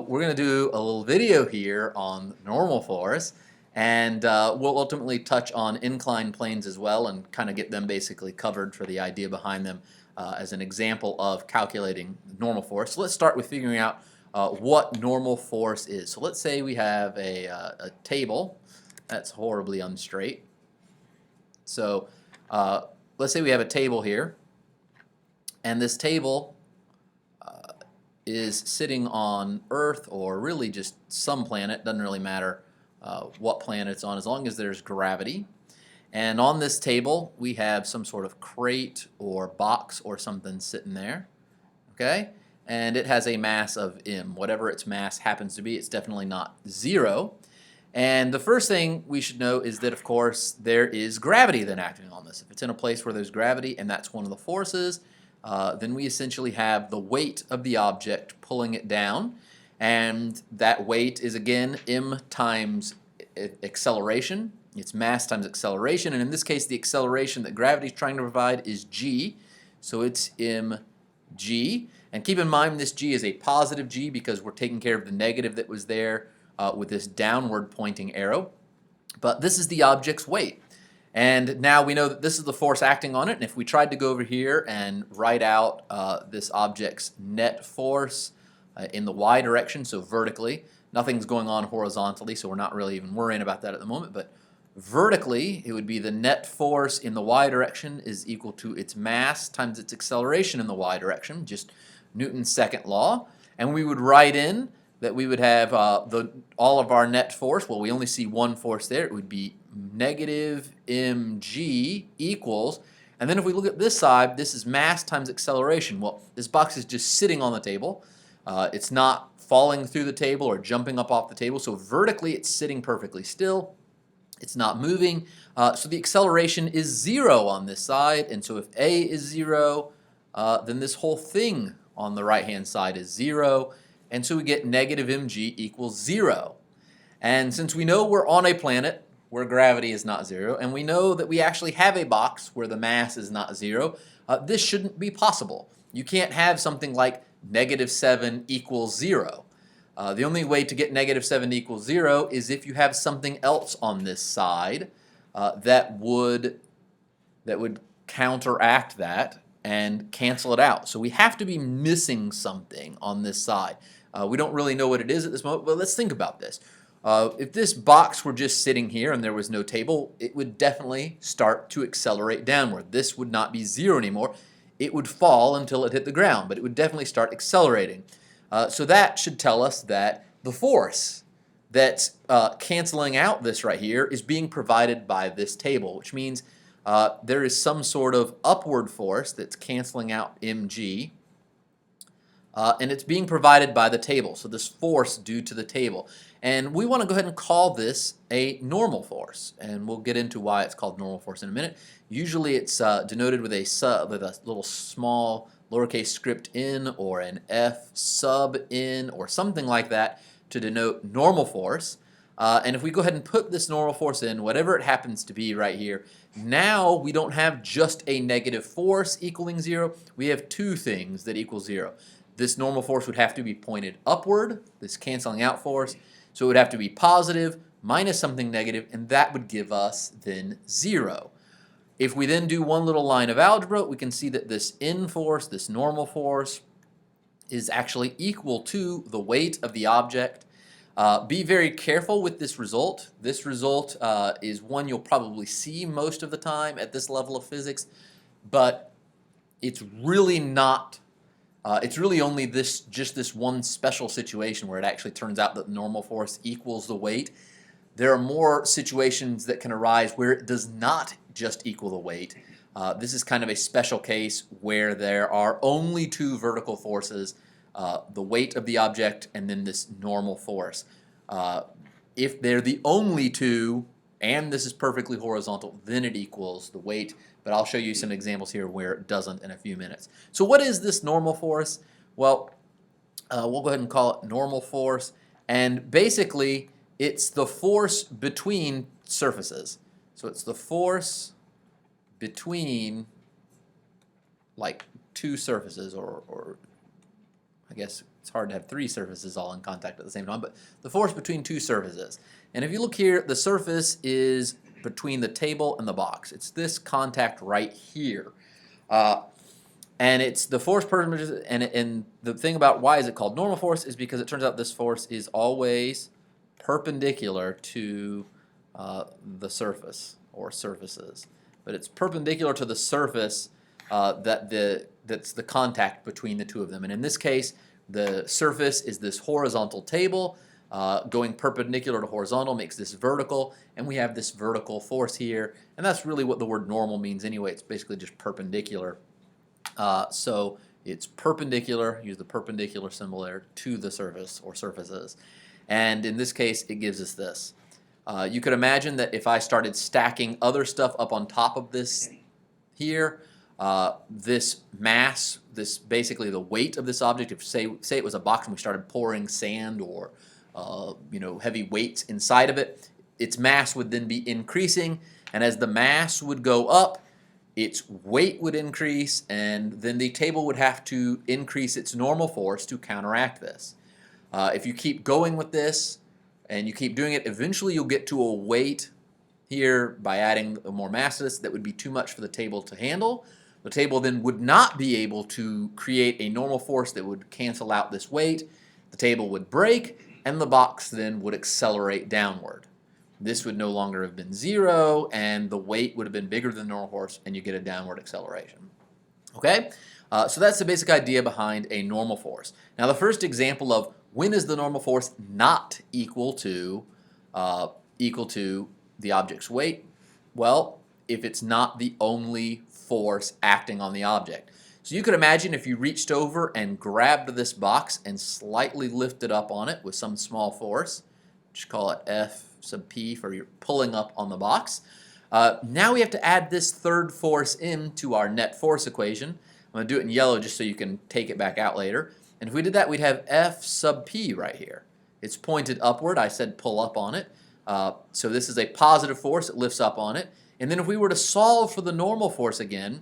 we're going to do a little video here on normal force, and we'll ultimately touch on inclined planes as well and kind of get them basically covered for the idea behind them as an example of calculating normal force. So let's start with figuring out what normal force is. So let's say we have a table that's horribly unstraight. So let's say we have a table here, and this table is sitting on Earth, or really just some planet. Doesn't really matter what planet it's on as long as there's gravity. And on this table we have some sort of crate or box or something sitting there, okay? And it has a mass of m. Whatever its mass happens to be, it's definitely not 0. And the first thing we should know is that, of course, there is gravity then acting on this. If it's in a place where there's gravity and that's one of the forces, then we essentially have the weight of the object pulling it down, and that weight is again m times acceleration. It's mass times acceleration, and in this case the acceleration that gravity is trying to provide is g, so it's mg. And keep in mind this g is a positive g because we're taking care of the negative that was there with this downward pointing arrow. But this is the object's weight. And now we know that this is the force acting on it, and if we tried to go over here and write out this object's net force in the y direction, so vertically, nothing's going on horizontally, so we're not really even worrying about that at the moment, but vertically it would be the net force in the y direction is equal to its mass times its acceleration in the y direction, just Newton's second law, and we would write in that we would have all of our net force. Well, we only see one force there. It would be negative mg equals, and then if we look at this side, this is mass times acceleration. Well, this box is just sitting on the table. It's not falling through the table or jumping up off the table, so vertically it's sitting perfectly still. It's not moving, so the acceleration is 0 on this side, and so if a is 0, then this whole thing on the right hand side is 0, and so we get negative mg equals 0. And since we know we're on a planet where gravity is not 0, and we know that we actually have a box where the mass is not 0, this shouldn't be possible. You can't have something like negative 7 equals 0. The only way to get negative 7 equals 0 is if you have something else on this side that would counteract that and cancel it out. So we have to be missing something on this side. We don't really know what it is at this moment, but let's think about this. If this box were just sitting here and there was no table, it would definitely start to accelerate downward. This would not be 0 anymore. It would fall until it hit the ground, but it would definitely start accelerating. So that should tell us that the force that's canceling out this right here is being provided by this table, which means there is some sort of upward force that's canceling out mg, and it's being provided by the table, so this force due to the table. And we want to go ahead and call this a normal force, and we'll get into why it's called normal force in a minute. Usually it's denoted with a little small lowercase script n or an f sub n or something like that to denote normal force. And if we go ahead and put this normal force in, whatever it happens to be right here, now we don't have just a negative force equaling 0. We have two things that equal 0. This normal force would have to be pointed upward, this canceling out force, so it would have to be positive minus something negative, and that would give us then 0. If we then do one little line of algebra, we can see that this n force, this normal force, is actually equal to the weight of the object. Be very careful with this result. This result is one you'll probably see most of the time at this level of physics, but it's really not. It's really only just this one special situation where it actually turns out that normal force equals the weight. There are more situations that can arise where it does not just equal the weight. This is kind of a special case where there are only two vertical forces, the weight of the object and then this normal force. If they're the only two and this is perfectly horizontal, then it equals the weight. But I'll show you some examples here where it doesn't in a few minutes. So what is this normal force? Well, we'll go ahead and call it normal force. And basically, it's the force between surfaces. So it's the force between like two surfaces, or I guess it's hard to have three surfaces all in contact at the same time, but the force between two surfaces. And if you look here, the surface is between the table and the box. It's this contact right here. And it's the force perpendicular, and the thing about why is it called normal force is because it turns out this force is always perpendicular to the surface or surfaces. But it's perpendicular to the surface that's the contact between the two of them. And in this case, the surface is this horizontal table. Going perpendicular to horizontal makes this vertical, and we have this vertical force here. And that's really what the word normal means anyway. It's basically just perpendicular. So it's perpendicular, use the perpendicular symbol there, to the surface or surfaces. And in this case, it gives us this. You could imagine that if I started stacking other stuff up on top of this here, this mass, this basically the weight of this object, if say it was a box and we started pouring sand or heavy weights inside of it, its mass would then be increasing, and as the mass would go up, its weight would increase, and then the table would have to increase its normal force to counteract this. If you keep going with this and you keep doing it, eventually you'll get to a weight here by adding more mass to this that would be too much for the table to handle. The table then would not be able to create a normal force that would cancel out this weight. The table would break, and the box then would accelerate downward. This would no longer have been zero, and the weight would have been bigger than the normal force, and you get a downward acceleration. Okay? So that's the basic idea behind a normal force. Now the first example of when is the normal force not equal to the object's weight? Well, if it's not the only force acting on the object. So you could imagine if you reached over and grabbed this box and slightly lifted up on it with some small force, just call it F sub P for your pulling up on the box. Now we have to add this third force into our net force equation. I'm going to do it in yellow just so you can take it back out later. And if we did that, we'd have F sub P right here. It's pointed upward. I said pull up on it. So this is a positive force. It lifts up on it. And then if we were to solve for the normal force again,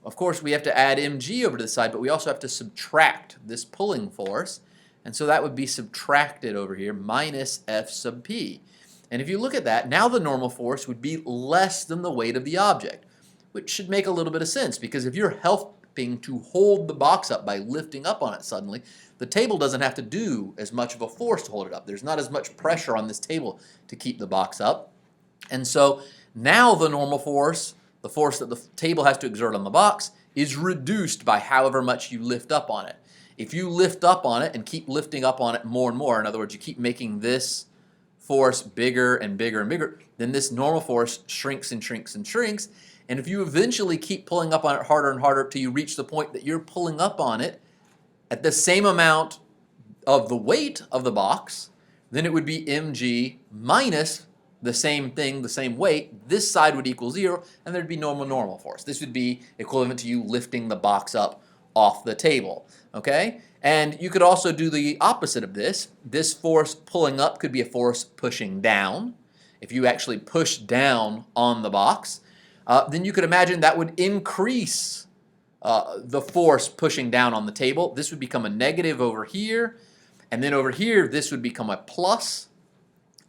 of course we have to add mg over to the side, but we also have to subtract this pulling force. And so that would be subtracted over here, minus F sub P. And if you look at that, now the normal force would be less than the weight of the object, which should make a little bit of sense, because if you're helping to hold the box up by lifting up on it suddenly, the table doesn't have to do as much of a force to hold it up. There's not as much pressure on this table to keep the box up. And so now the normal force, the force that the table has to exert on the box, is reduced by however much you lift up on it. If you lift up on it and keep lifting up on it more and more, in other words, you keep making this force bigger and bigger and bigger, then this normal force shrinks and shrinks and shrinks. And if you eventually keep pulling up on it harder and harder till you reach the point that you're pulling up on it at the same amount of the weight of the box, then it would be mg minus the same thing, the same weight. This side would equal 0, and there'd be normal force. This would be equivalent to you lifting the box up off the table. Okay? And you could also do the opposite of this. This force pulling up could be a force pushing down. If you actually push down on the box, then you could imagine that would increase the force pushing down on the table. This would become a negative over here, and then over here this would become a plus,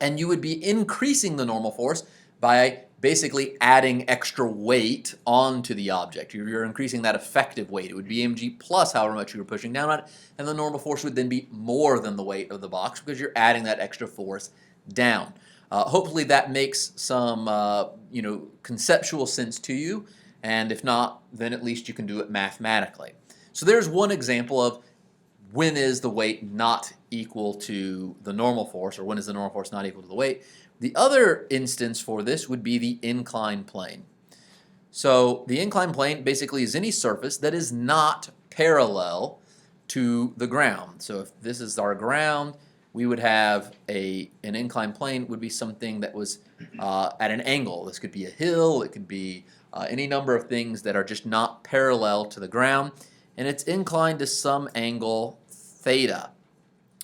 and you would be increasing the normal force by basically adding extra weight onto the object. You're increasing that effective weight. It would be mg plus however much you were pushing down on it, and the normal force would then be more than the weight of the box because you're adding that extra force down. Hopefully that makes some conceptual sense to you, and if not, then at least you can do it mathematically. So there's one example of when is the weight not equal to the normal force, or when is the normal force not equal to the weight. The other instance for this would be the inclined plane. So the inclined plane basically is any surface that is not parallel to the ground. So if this is our ground, we would have an inclined plane would be something that was at an angle. This could be a hill, it could be any number of things that are just not parallel to the ground, and it's inclined to some angle theta.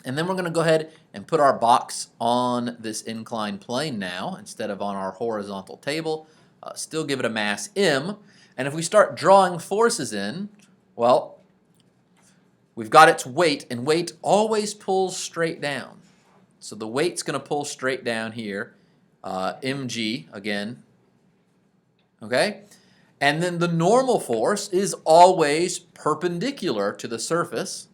And then we're going to go ahead and put our box on this inclined plane now instead of on our horizontal table. Still give it a mass m. And if we start drawing forces in, well, we've got its weight, and weight always pulls straight down. So the weight's going to pull straight down here, mg again, okay? And then the normal force is always perpendicular to the surface,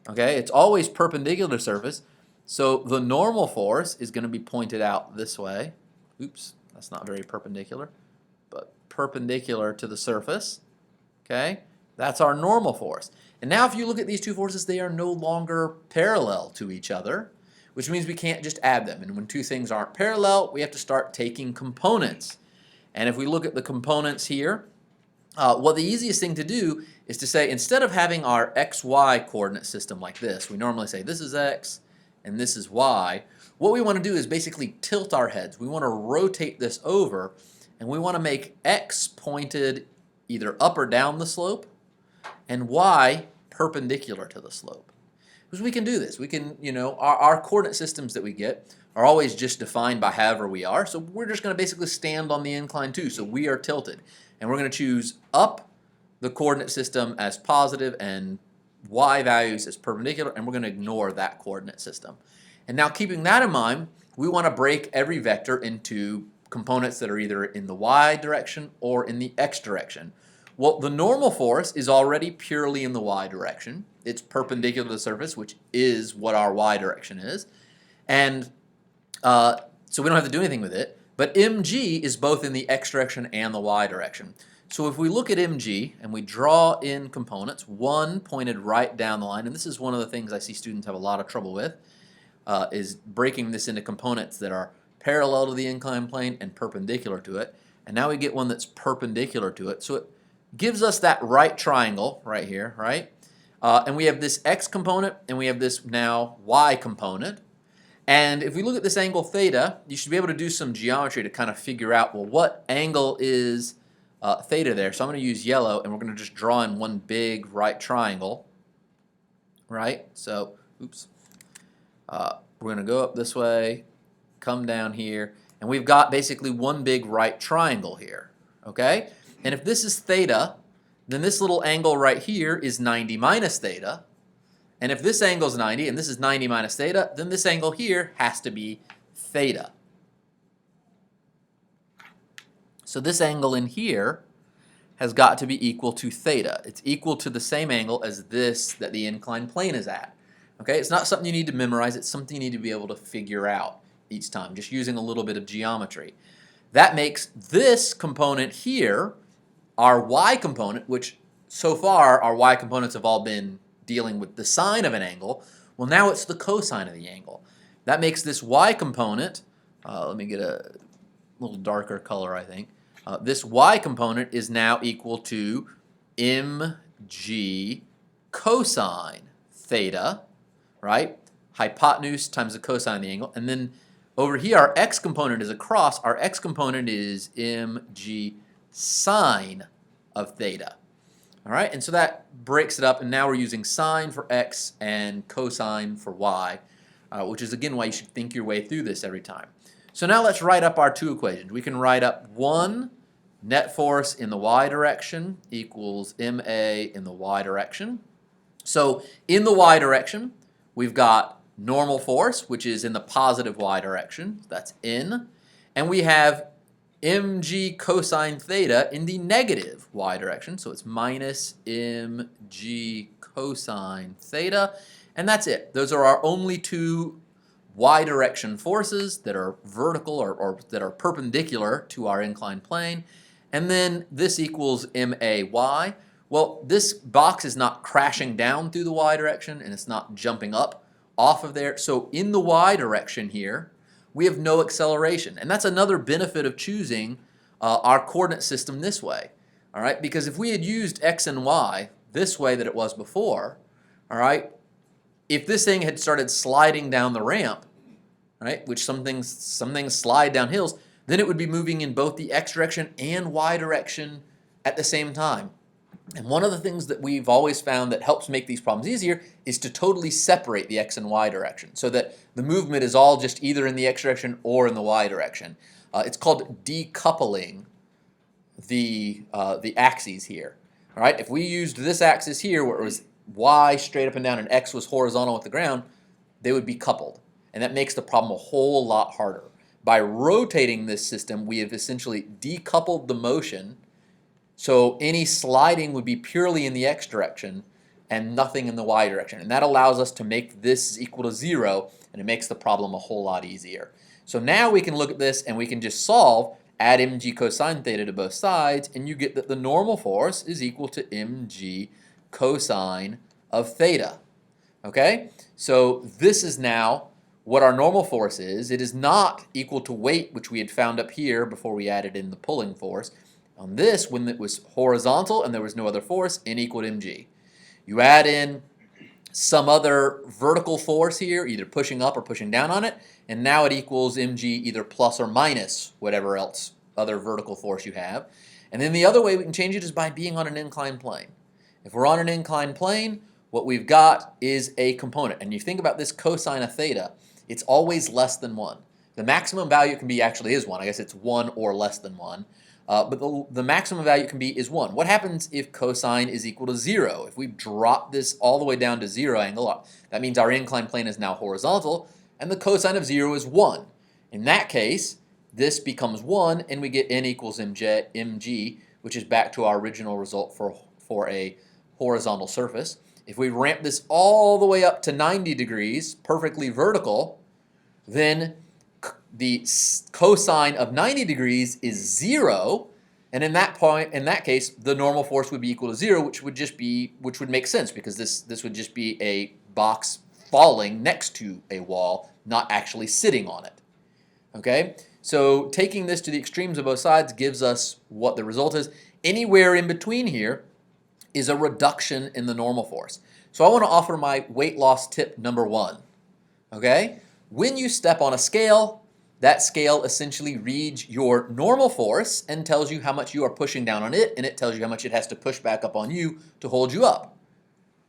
okay? It's always perpendicular to the surface, so the normal force is going to be pointed out this way. Oops, that's not very perpendicular, but perpendicular to the surface, okay? That's our normal force. And now if you look at these two forces, they are no longer parallel to each other, which means we can't just add them. And when two things aren't parallel, we have to start taking components. And if we look at the components here, well, the easiest thing to do is to say, instead of having our xy coordinate system like this, we normally say this is x and this is y. What we want to do is basically tilt our heads. We want to rotate this over, and we want to make x pointed either up or down the slope and y perpendicular to the slope. Because we can do this. We can, our coordinate systems that we get are always just defined by however we are. So we're just going to basically stand on the incline too. So we are tilted. And we're going to choose up the coordinate system as positive and y values as perpendicular, and we're going to ignore that coordinate system. And now keeping that in mind, we want to break every vector into components that are either in the y direction or in the x direction. Well, the normal force is already purely in the y direction. It's perpendicular to the surface, which is what our y direction is. And so we don't have to do anything with it. But mg is both in the x direction and the y direction. So if we look at mg and we draw in components, one pointed right down the line, and this is one of the things I see students have a lot of trouble with, is breaking this into components that are parallel to the inclined plane and perpendicular to it. And now we get one that's perpendicular to it. So it gives us that right triangle right here, right? And we have this x component and we have this now y component. And if we look at this angle theta, you should be able to do some geometry to kind of figure out, well, what angle is theta there? So I'm going to use yellow, and we're going to just draw in one big right triangle, right? So, oops. We're going to go up this way, come down here, and we've got basically one big right triangle here, okay? And if this is theta, then this little angle right here is 90 minus theta. And if this angle is 90 and this is 90 minus theta, then this angle here has to be theta. So this angle in here has got to be equal to theta. It's equal to the same angle as this that the inclined plane is at. Okay, it's not something you need to memorize, it's something you need to be able to figure out each time, just using a little bit of geometry. That makes this component here our y component, which so far our y components have all been dealing with the sine of an angle. Well, now it's the cosine of the angle. That makes this y component, let me get a little darker color, I think. This y component is now equal to mg cosine theta, right? Hypotenuse times the cosine of the angle. And then over here, our x component is across. Our x component is mg sine of theta. All right, and so that breaks it up, and now we're using sine for x and cosine for y, which is again why you should think your way through this every time. So now let's write up our two equations. We can write up one net force in the y direction equals ma in the y direction. So in the y direction, we've got normal force, which is in the positive y direction. That's in. And we have mg cosine theta in the negative y direction, so it's minus mg cosine theta, and that's it. Those are our only two y direction forces that are vertical or that are perpendicular to our inclined plane, and then this equals may. Well, this box is not crashing down through the y direction, and it's not jumping up off of there, so in the y direction here, we have no acceleration. And that's another benefit of choosing our coordinate system this way. All right, because if we had used x and y this way that it was before, all right, if this thing had started sliding down the ramp, right, which some things slide down hills, then it would be moving in both the x direction and y direction at the same time. And one of the things that we've always found that helps make these problems easier is to totally separate the x and y direction so that the movement is all just either in the x direction or in the y direction. It's called decoupling the axes here. All right, if we used this axis here where it was y straight up and down and x was horizontal with the ground, they would be coupled. And that makes the problem a whole lot harder. By rotating this system, we have essentially decoupled the motion, so any sliding would be purely in the x direction and nothing in the y direction. And that allows us to make this equal to 0, and it makes the problem a whole lot easier. So now we can look at this and we can just solve, add mg cosine theta to both sides, and you get that the normal force is equal to mg cosine of theta. Okay? So this is now what our normal force is. It is not equal to weight, which we had found up here before we added in the pulling force. On this, when it was horizontal and there was no other force, N equaled mg. You add in some other vertical force here, either pushing up or pushing down on it, and now it equals mg either plus or minus whatever else other vertical force you have. And then the other way we can change it is by being on an inclined plane. If we're on an inclined plane, what we've got is a component. And you think about this cosine of theta, it's always less than 1. The maximum value can be actually is 1. I guess it's 1 or less than 1. But the maximum value can be is 1. What happens if cosine is equal to 0? If we drop this all the way down to 0 angle, that means our inclined plane is now horizontal, and the cosine of 0 is 1. In that case, this becomes 1, and we get n equals mg, which is back to our original result for a horizontal surface. If we ramp this all the way up to 90 degrees, perfectly vertical, then the cosine of 90 degrees is 0, and in that case, the normal force would be equal to 0, which would make sense because this would just be a box falling next to a wall, not actually sitting on it. Okay, so taking this to the extremes of both sides gives us what the result is. Anywhere in between here is a reduction in the normal force. So I want to offer my weight loss tip number 1. Okay, when you step on a scale, that scale essentially reads your normal force and tells you how much you are pushing down on it, and it tells you how much it has to push back up on you to hold you up.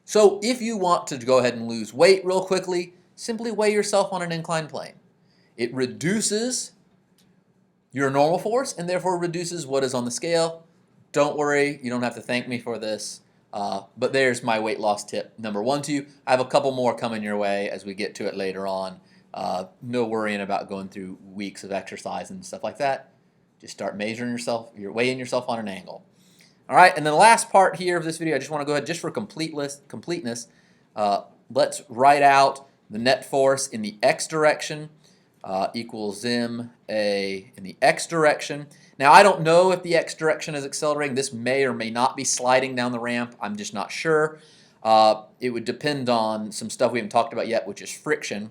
So if you want to go ahead and lose weight real quickly, simply weigh yourself on an inclined plane. It reduces your normal force and therefore reduces what is on the scale. Don't worry, you don't have to thank me for this, but there's my weight loss tip number 1 to you. I have a couple more coming your way as we get to it later on. No worrying about going through weeks of exercise and stuff like that. Just start measuring yourself, you're weighing yourself on an angle. All right, and then the last part here of this video, I just want to go ahead just for completeness. Let's write out the net force in the x direction equals ma in the x direction. Now I don't know if the x direction is accelerating. This may or may not be sliding down the ramp. I'm just not sure. It would depend on some stuff we haven't talked about yet, which is friction.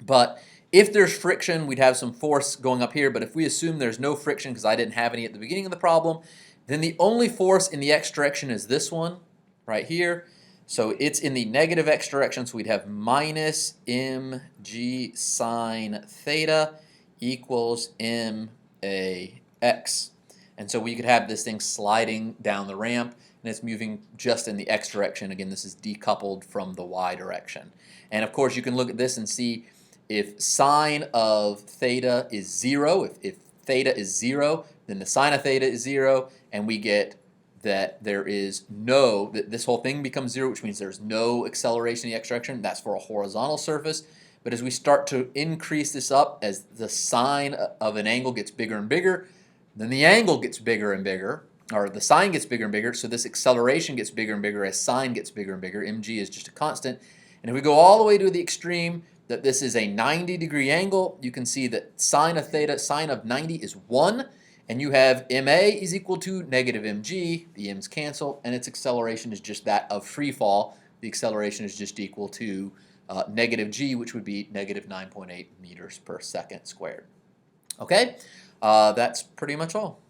But if there's friction, we'd have some force going up here. But if we assume there's no friction, because I didn't have any at the beginning of the problem, then the only force in the x direction is this one right here. So it's in the negative x direction, so we'd have minus mg sine theta equals max. And so we could have this thing sliding down the ramp, and it's moving just in the x direction. Again, this is decoupled from the y direction. And of course, you can look at this and see if sine of theta is 0, if theta is 0, then the sine of theta is 0, and we get that there is no, that this whole thing becomes 0, which means there's no acceleration in the x direction. That's for a horizontal surface. But as we start to increase this up, as the sine of an angle gets bigger and bigger, then the angle gets bigger and bigger, or the sine gets bigger and bigger, so this acceleration gets bigger and bigger as sine gets bigger and bigger. Mg is just a constant. And if we go all the way to the extreme, that this is a 90-degree angle, you can see that sine of theta, sine of 90 is 1, and you have ma is equal to negative mg, the m's cancel, and its acceleration is just that of free fall. The acceleration is just equal to negative g, which would be negative 9.8 meters per second squared. Okay, that's pretty much all.